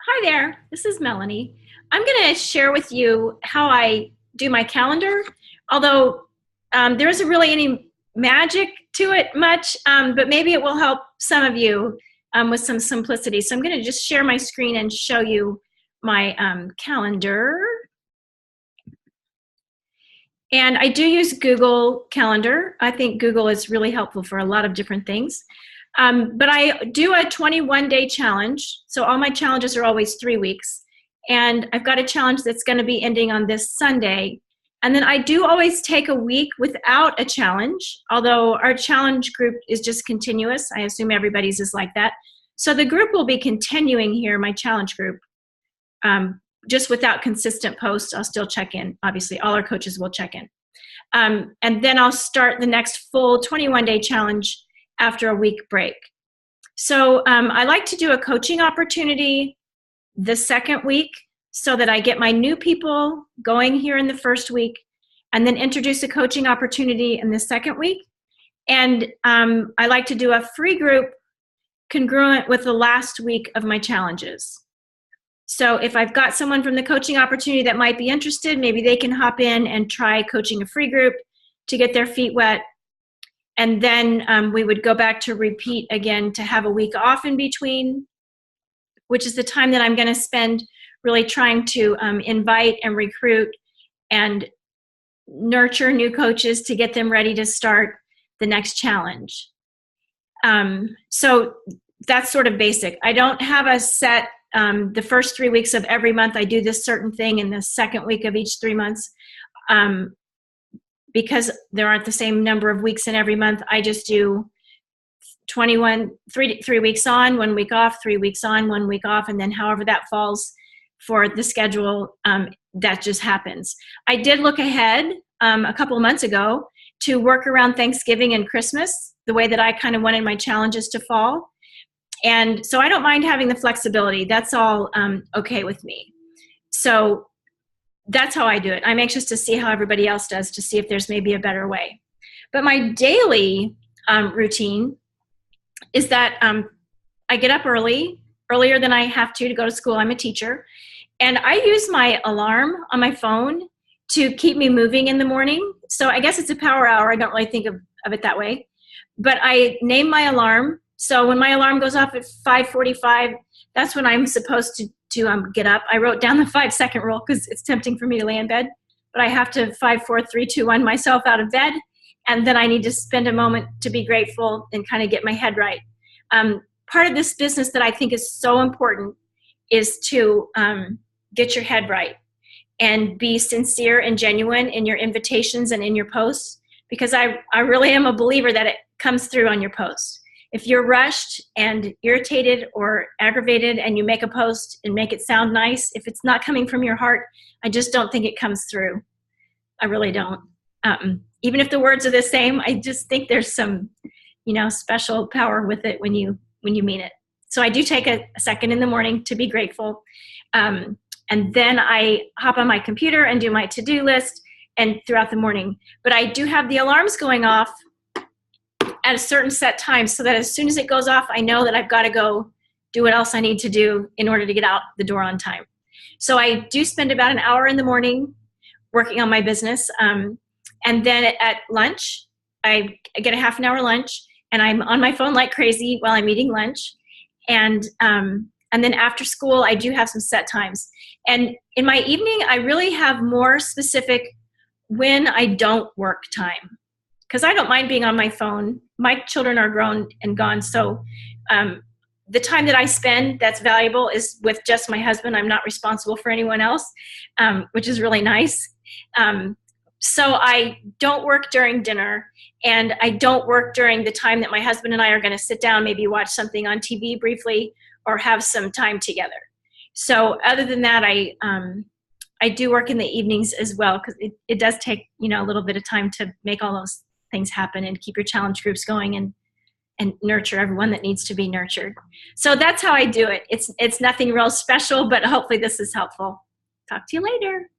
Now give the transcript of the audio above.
Hi there, this is Melanie. I'm going to share with you how I do my calendar, although there isn't really any magic to it much, but maybe it will help some of you with some simplicity. So I'm going to just share my screen and show you my calendar. And I do use Google Calendar. I think Google is really helpful for a lot of different things. But I do a 21-day challenge. So all my challenges are always 3 weeks. And I've got a challenge that's going to be ending on this Sunday. And then I do always take a week without a challenge, although our challenge group is just continuous. I assume everybody's is like that. So the group will be continuing here, my challenge group, just without consistent posts. I'll still check in. Obviously, all our coaches will check in. And then I'll start the next full 21-day challenge after a week break. So I like to do a coaching opportunity the second week so that I get my new people going here in the first week, and then introduce a coaching opportunity in the second week. And I like to do a free group congruent with the last week of my challenges. So if I've got someone from the coaching opportunity that might be interested, maybe they can hop in and try coaching a free group to get their feet wet. And then we would go back to repeat again to have a week off in between, which is the time that I'm going to spend really trying to invite and recruit and nurture new coaches to get them ready to start the next challenge. So that's sort of basic. I don't have a set, the first 3 weeks of every month I do this certain thing, in the second week of each 3 months. Because there aren't the same number of weeks in every month, I just do 3 weeks on, 1 week off, 3 weeks on, 1 week off, and then however that falls for the schedule, that just happens. I did look ahead a couple of months ago to work around Thanksgiving and Christmas, the way that I kind of wanted my challenges to fall. And so I don't mind having the flexibility. That's all okay with me. So that's how I do it. I'm anxious to see how everybody else does, to see if there's maybe a better way. But my daily routine is that I get up earlier than I have to go to school. I'm a teacher. And I use my alarm on my phone to keep me moving in the morning. So I guess it's a power hour. I don't really think of it that way. But I name my alarm. So when my alarm goes off at 5:45, that's when I'm supposed to get up. I wrote down the 5-second rule because it's tempting for me to lay in bed, but I have to 5, 4, 3, 2, 1 myself out of bed, and then I need to spend a moment to be grateful and kind of get my head right. Part of this business that I think is so important is to get your head right and be sincere and genuine in your invitations and in your posts, because I really am a believer that it comes through on your posts. If you're rushed and irritated or aggravated and you make a post and make it sound nice, if it's not coming from your heart, I just don't think it comes through. I really don't. Even if the words are the same, I just think there's some, special power with it when you mean it. So I do take a second in the morning to be grateful. And then I hop on my computer and do my to-do list and throughout the morning. But I do have the alarms going off at a certain set time, so that as soon as it goes off, I know that I've got to go do what else I need to do in order to get out the door on time. So I do spend about an hour in the morning working on my business. And then at lunch, I get a half an hour lunch, and I'm on my phone like crazy while I'm eating lunch. And then after school, I do have some set times. And in my evening, I really have more specific when I don't work time, because I don't mind being on my phone. My children are grown and gone, so the time that I spend that's valuable is with just my husband. I'm not responsible for anyone else, which is really nice. So I don't work during dinner, and I don't work during the time that my husband and I are going to sit down, maybe watch something on TV briefly or have some time together. So other than that, I do work in the evenings as well, because it does take a little bit of time to make all those things happen and keep your challenge groups going and nurture everyone that needs to be nurtured. So that's how I do it. It's nothing real special, but hopefully this is helpful. Talk to you later.